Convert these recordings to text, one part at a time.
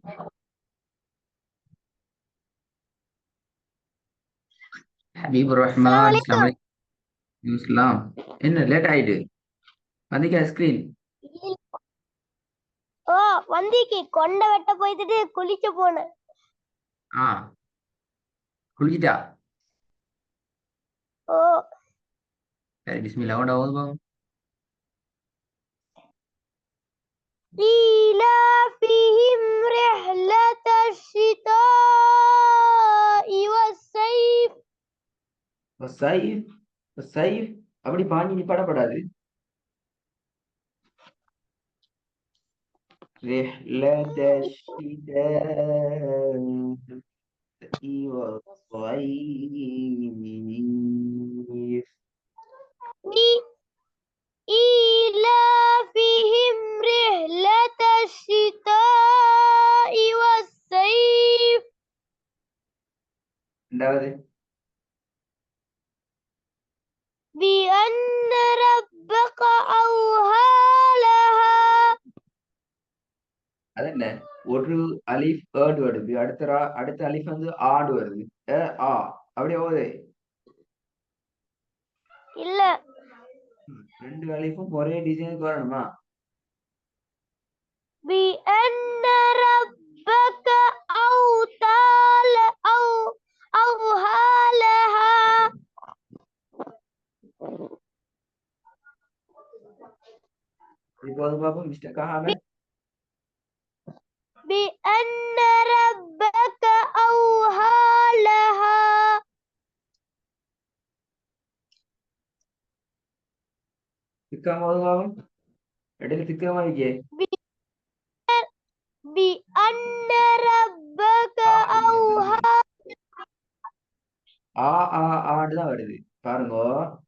ஹபீபுர் அஸ்ஸலாமு ரஹ்மான் அஸ்ஸலாமு அலைக்கும். அலைக்கும் இஸ்லாம். என்ன லேட் ஆயிட்டு வந்தீங்க ஸ்கிரீன்? ஓ, வந்திக்கு கொண்டை வெட்ட போயிட்டு குளிக்க போனேன். ஆ, குளிக்கிட்டா? ஓ, சரி, பிஸ்மில்லா கொண்டா ஓது பாப்போம். ஈலாஃபிஹிம் ரிஹ்லத்தஷ் ஷிதாஇ வஸ்ஸைஃப். சைஃப் சைஃப் அப்படி பாஞ்சி நீ படப்படாது. رحلة الشتاء والصيف. إي- إيلافهم رحلة الشتاء والصيف ரெண்டாவது بأن ربك أوحى لها. அது என்ன? ஒரு அலிஃப் ஏடு வருது, அடுத்த அலிஃப் வந்து ஆடு வருது. ஆ அப்படியே ஓது. இல்ல, ரெண்டு அலிஃபும் ஒரே டிசைனுக்கு வரணுமா? بأن ربك أوتال أو أوحى لها. இப்போ வந்து பாப்போம் மிஸ்டேக் ஆகாம. بأن ربك أوحى لها. திக்காம ஓது பாப்போம். இடையில திக்காம இருக்கே. بأن ربك ஆ இல்ல, أوحى. திரும்பி. ஆ ஆ ஆண்டு தான் வருது பாருங்க.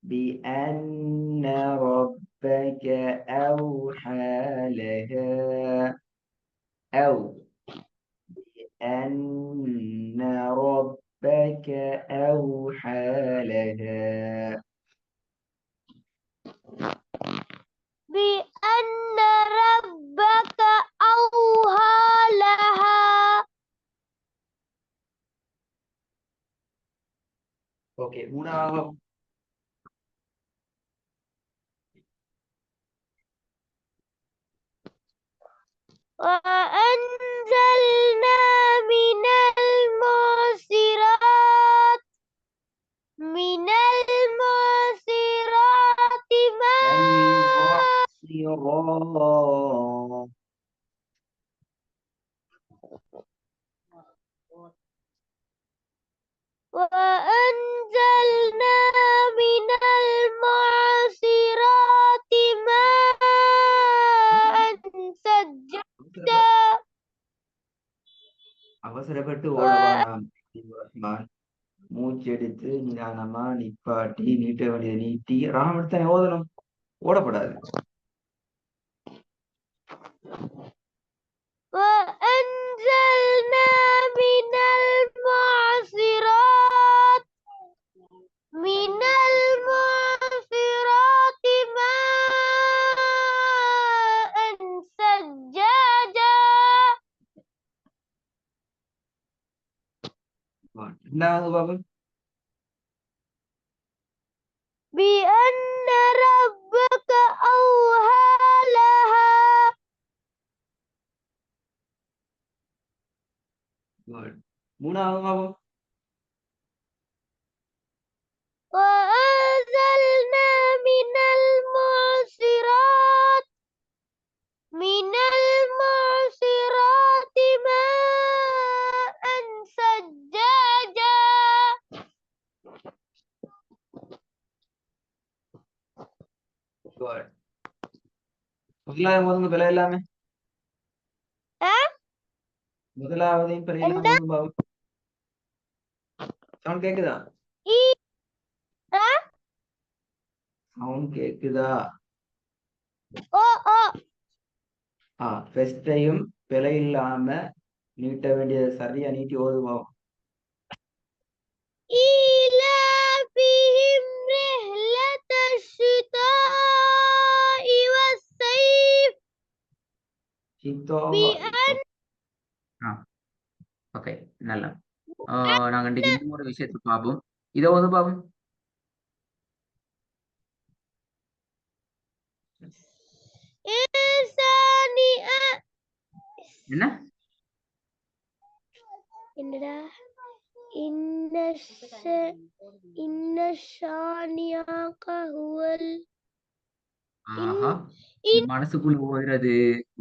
بأن ربك أوحى لها أو أن ربك أوحى لها. بأن ربك أوحى لها. ஓகே, மூணாவது وأنزلنا من المعصرات ماء. المعصرات. وأنزلنا من المعصرات ماء ثجاجا. அவசரப்பட்டு ஓடவா وأ- நாம் ரஹ்மான். மூச்செடுத்து நிதானமா நிப்பாட்டி நீட்ட வேண்டியதை நீட்டி ராமத்தானே ஓதணும், ஓடப்படாது. وأنزلنا من المعصرات ماء ثجاجا. ரெண்டாவது பாபு. بأن ربك أوحى لها. மூணாவது பாபு. وأنزلنا من المعصرات ماء ثجاجا. முதலாவது ஓதுங்க பிழை இல்லாம. ஆ? முதலாவதையும் பிழை இல்லாம என்ன? ஓதுங்க பாபு. சவுண்ட் கேக்குதா? ஈ. ஆ? சவுண்ட் கேக்குதா? ஓ ஓ. ஃபெஸ்டையும் பிழை இல்லாம நீட்ட வேண்டியதை சரியா நீட்டி ஓதுவோம். إيلافهم رحلة الشتاء والصيف சித்தோ بأن ஆ ஓகே நல்லா. நாங்க இன்னைக்கு இன்னும் ஒரு விஷயத்தை பார்ப்போம். இதை வந்து பார்ப்போம். என்ன என்னடா இன்ன ஷானியாக ஹுவல் ஆஹா மனசுக்குள்ள ஓதுறது,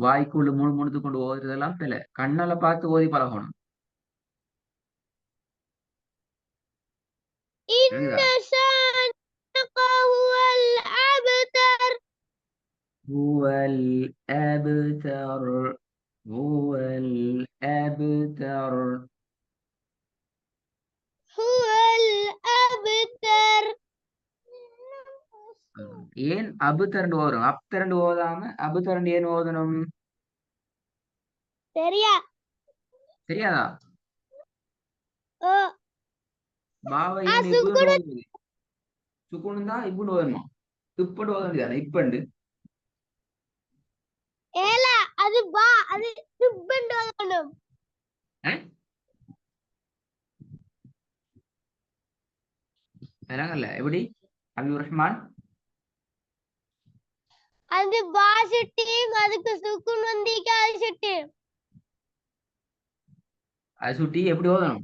வாய்க்குள்ள முழு முணுத்து கொண்டு ஓதுறதெல்லாம் பிள்ளை. கண்ணால பார்த்து ஓதி பழகணும். இன்ன விளங்குதா? ஷானியாக ஹுவல் அப்தர் ஹுவல் அப்தர், ஹுவல் அப்தர். ஹுவல் அப்தர். ஏன் அபுத்தரண்டு ஓதுறோம்? அப்தரண்டு ஓதாம அபுத்தரண்டு ஏன் ஓதணும்? சரியா? தெரியாதா? ஓ பாவை ஏன் இப்புன்னு சுகுண ஓதுறது? சுக்குன்னு தான் இப்புன்னு ஓதணுமா? இப்பண்டு ஓத வேண்டியதானே? இப்பண்டு ஏல அது அது சுப்பண்டு வரணும். விளங்கல எப்படி? அபிபுர் ரஹ்மான் அது பா சுட்டியும் அதுக்கு சுக்குன் வந்திக்கு அது சுட்டு. அது சுட்டி எப்படி ஓதணும்?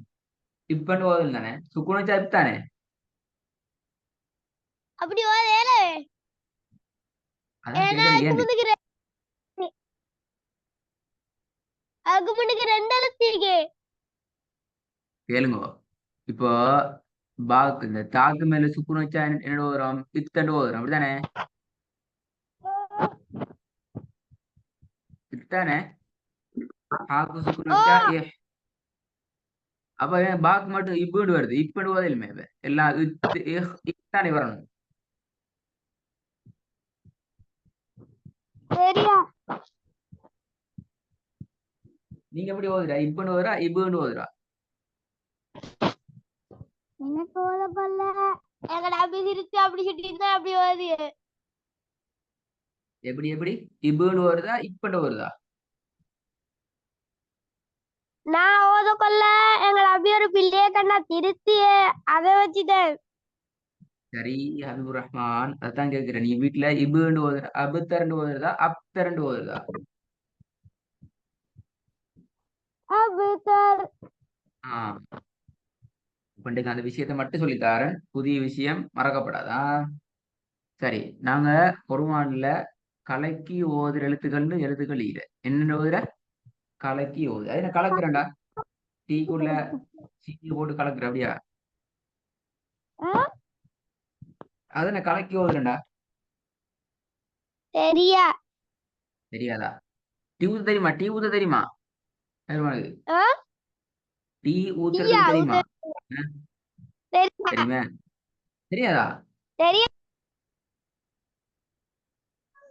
இப்பண்டு ஓதணும் தானே? சுக்குன்னு வச்சா இப்தானே? அப்படி ஓதேல. அதான் ஏன்னா கேக்குறேன் அதுக்கு ஏன். முன்னுக்கு ரெண்டு எழுத்து இருக்கு. கேளுங்க. இப்போ பாக்கு இந்த தாக்கு மேல சுக்குன்னு வச்சா என்னோட ஓதுறோம்? இத்தண்டு ஓதுறோம் அப்படித்தானே? இத்தானே? ஹாக்கு சுக்குன்னு ஓ வச்சா ஏ. அப்ப ஏன் பாக்கு மட்டும் இப்பண்டு வருது? இப்பண்டு ஓதலுமே எல்லாம் இத்தானே வரணும். சரியா? நீங்க எப்படி ஓதுறா? இப்பண்டு ஓதுறா இப்புன்னு ஓதுறா? எனக்கு ஓத பல்ல. எங்கட அப்படி சிரிச்சு அப்படி சுட்டிருந்தா அப்படி ஓது. எப்படி எப்படி இப்புன்னு வருதா இப்பண்டு வருதா? நான் ஓத கொள்ள எங்கட அப்படி ஒரு பிள்ளைய கண்ணா திருத்தி அதை வச்சுட்டேன். சரி ஹபீபுர் ரஹ்மான் அதான் கேக்குறேன். நீ வீட்டுல இபுன்னு ஓதுற அபுத்தரண்டு ஓதுறதா அப்தரண்டு ஓதுறதா? அபுதர். ஆஹ் பண்டுக்கு அந்த விஷயத்த மட்டும் சொல்லித்தாரேன். புதிய விஷயம் மறக்கப்படாதா? சரி நாங்க குர்ஆன்ல கலக்கி ஓதுற எழுத்துக்கள் இல்ல. என்னென்ன ஓதுற? கலக்கி ஓது. அது என்ன கலக்குறேன்டா? டீக்குள்ள சீனி போட்டு கலக்குற அப்படியா? அது என்ன கலக்கி ஓதுறேன்டா? சரியா? தெரியாதா? டீ ஊத்த தெரியுமா? டீ ஊத்த தெரியுமா? உனக்கு ஆ? டீ டீயா ஊத்துறதுக்கு தெரியுமா? ஊத்த அஹ், தெரியா? தெரியுமா? தெரியாதா? தெரியா?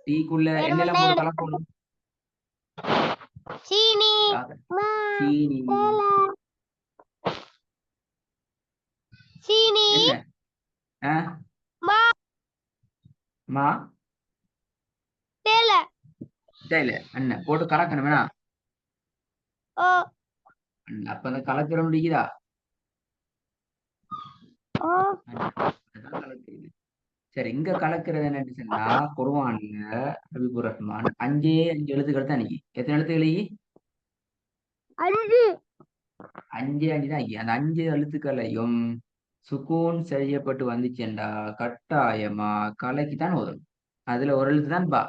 டீக்குள்ள வேணுமெண்டே எண்ணெயெல்லாம் போட்டு கலக்கணும். சீனி மா சீனி தேல சீனி என்ன? ஆ? மா மா தேல. இல்ல என்ன போட்டு கலக்கணும் வேணா? ஓ அப்ப அந்த கலக்கிற முடியுதா? ஓ அதான் கலக்குறது. சரி இங்க கலக்கிறது என்னன்னு சொன்னா குர்ஆன்ல ஹபீபுர் ரஹ்மான் 5 எழுத்துக்கள் தான் நிக்கி. எத்தனை எழுத்துக்கள் நிக்கி? அஞ்சு 5 தான் நிக்கி. அந்த 5 எழுத்துக்களையும் சுக்கூன் செய்யப்பட்டு வந்துச்சுண்டா கட்டாயமா கலக்கித்தான் ஓதணும். அதுல ஒரு எழுத்து தான் பா.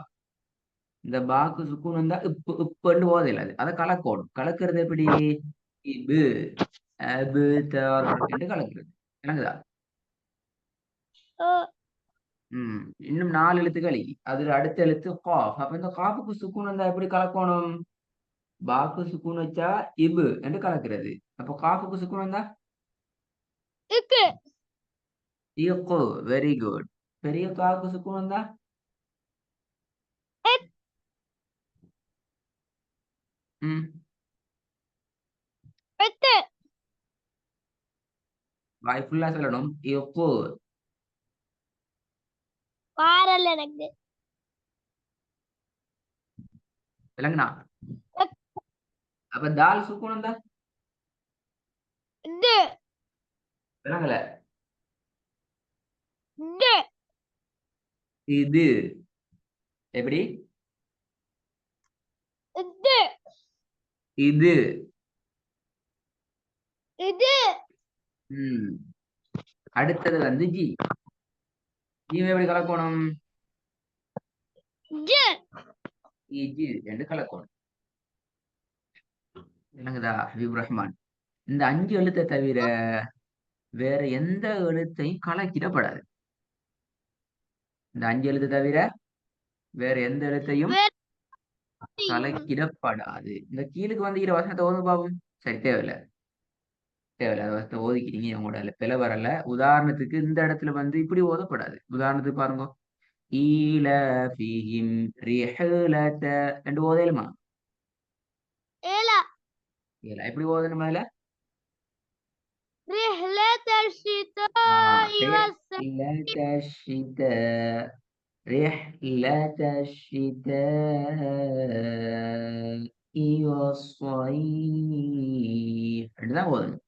இந்த பாக்கு சுக்கூன் வந்தா இப்பன்னு ஓதையில அது அதை கலக்கணும். கலக்கிறது எப்படி? இபு அபுதர் என்று கலக்கிறது. விளங்குதா? ஓ இன்னும் 4 எழுத்துக்கள் இருக்கு. அதுல அடுத்த எழுத்து காஃப். அப்ப இந்த காஃபுக்கு சுக்கூன் வந்தா எப்படி கலக்கணும்? பாக்கு சுக்கூன் வச்சா இபு என்று கலக்கிறது. அப்ப காஃபுக்கு சுக்கூன் வந்தா இக்கு இக்கு. Very good. பெரிய காவுக்கு சுக்கூன் வந்தா எட் ம் எட்டு. வாய் ஃபுல்லா சொல்லணும். இக்கு. வாரல் எனக்கு. விளங்குனா? எக். அப்ப தால் சுக்கூனம் தான் து விளங்கல. து இது எப்படி? இது இது. இது ம். அடுத்தது வந்து ஜி. ஜீவ எப்படி கலக்கணும்? ஜு இஜி என்று கலக்கணும். விளங்குதா ஹபீப் ரஹ்மான்? இந்த 5 எழுத்தை தவிர வேற எந்த எழுத்தையும் கலக்கிடப்படாது. இந்த 5 எழுத்தை தவிர வேற எந்த எழுத்தையும் கலக்கிடப்படாது. இந்த கீழுக்கு வந்து வசனத்தை ஓது பாப்போம். சரி, தேவையில்ல தேவையில்ல. அந்த வசனத்தை ஓதிக்கிறீங்க, உங்களோட பிழை வரல. உதாரணத்துக்கு இந்த இடத்துல வந்து இப்படி ஓதப்படாது. உதாரணத்துக்கு பாருங்க. ஈலஃபிஹிம் ரிஹ்லத என்று ஓதலுமா? ஏல இல்ல. எப்படி ஓதணும் அதுல? رحلة الشتاء والصيف رحلة الشتاء رحلة الشتاء والصيف அப்படிதான் ஓதணும்.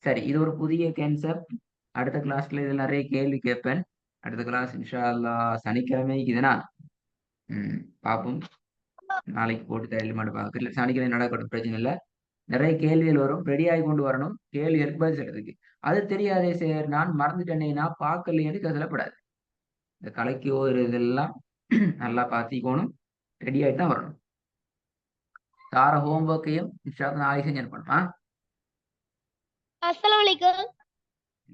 சரி, இது ஒரு புதிய கான்செப்ட். அடுத்த கிளாஸ்ல இதுல நிறைய கேள்வி கேட்பேன். அடுத்த கிளாஸ் இன்ஷா அல்லாஹ் சனிக்கிழமைக்கு இதுனா பார்ப்போம். நாளைக்கு போட்டு தரல மாட்டேன் பார்க்கல. சனிக்கிழமை நடக்கட்டும், பிரச்சனை இல்லை. நிறைய கேள்விகள் வரும், ரெடி ஆகி கொண்டு வரணும். கேள்விகளுக்கு பதில் சொல்றதுக்கு. அது தெரியாதே சார், நான் மறந்துட்டேனே, நான் பார்க்கலையேன்னு கவலைப்படாது. இந்த கலைக்கு இதெல்லாம் நல்லா பார்த்திக்கணும். ரெடி ஆகிட்டு தான் வரணும். சார ஹோம்ஒர்க்கையும் இன்ஷா அல்லாஹ் நாளைக்கு செஞ்சு அனுப்பணும். السلام عليكم